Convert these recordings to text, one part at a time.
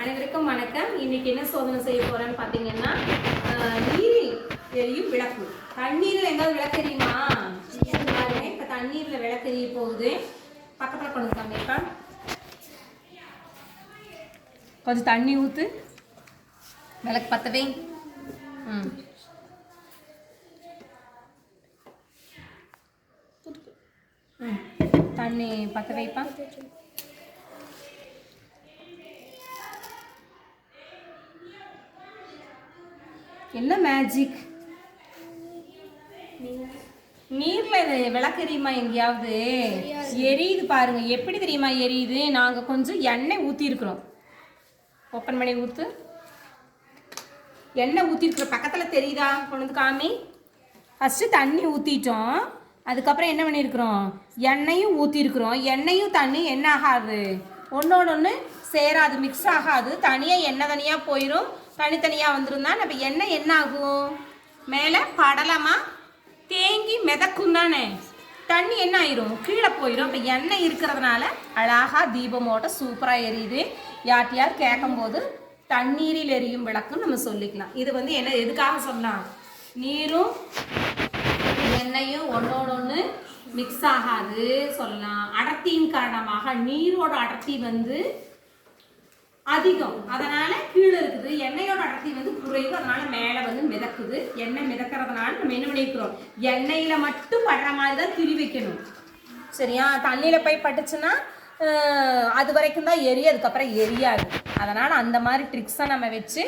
அனைவருக்கும் வணக்கம். இன்னைக்கு என்ன சோதனை செய்ய போறேன்னு பார்த்தீங்கன்னா, நீரில் எரியும் விளக்கு. தண்ணீரில் எங்காவது விளக்கு எரியுமா? பாருங்க, இப்போ தண்ணீரில் விளக்கு எரிய போகுது. பக்கத்தில் கொண்டு காமிப்பா. கொஞ்சம் தண்ணி ஊற்று, விளக்கு பற்றவே. தண்ணி பற்ற வைப்பா. என்ன மேஜிக்! நீர்ல விளக்கு எரியுமா? எங்கேயாவது எரியுது பாருங்க. எப்படி தெரியுமா எரியுது? நாங்க கொஞ்சம் எண்ணெய் ஊத்தி இருக்கிறோம். ஓப்பன் பண்ணி ஊத்து. எண்ணெய் ஊத்தி இருக்கிற பக்கத்துல தெரியுதா? கொண்டு வந்து காமி. ஃபர்ஸ்ட் தண்ணி ஊத்திட்டோம். அதுக்கப்புறம் என்ன பண்ணியிருக்கிறோம்? எண்ணெயும் ஊற்றிருக்கிறோம். எண்ணெயும் தண்ணி என்ன ஆகாது, ஒன்றோடு ஒன்று சேராது, மிக்ஸ் ஆகாது. தனியாக எண்ணெய் தனியாக போயிடும், தனித்தனியாக வந்துருந்தா நம்ம எண்ணெய் என்ன ஆகும்? மேலே படலமாக தேங்கி மிதக்கும் தானே. தண்ணி என்ன ஆயிரும்? கீழே போயிடும். இப்போ எண்ணெய் இருக்கிறதுனால அழகாக தீபமோட சூப்பராக எரியுது. யார் கேட்கும்போது தண்ணீரில் எரியும் விளக்குன்னு நம்ம சொல்லிக்கலாம். இது வந்து என்ன எதுக்காக சொன்னால், நீரும் எண்ணெயும் ஒன்றோடு ஒன்று மிக்ஸ் ஆகாது சொல்லலாம். அடர்த்தியின் காரணமாக நீரோட அடர்த்தி வந்து அதிகம், அதனால கீழே இருக்குது. எண்ணெயோட அடர்த்தி வந்து குறைவு, அதனால மேலே வந்து மிதக்குது. எண்ணெய் மிதக்கிறதுனால நம்ம என்ன பண்ணிக்கிறோம்? எண்ணெயில மட்டும் படுற மாதிரி தான் திரி வைக்கணும், சரியா? தண்ணியில போய் பட்டுச்சுன்னா அது வரைக்கும் தான் எரியும், அதுக்கப்புறம் எரியாது. அதனால அந்த மாதிரி ட்ரிக்ஸை நம்ம வச்சு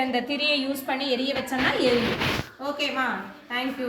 இந்த திரியை யூஸ் பண்ணி எரிய வச்சோம்னா எரியும். ஓகேவா? தேங்க்யூ.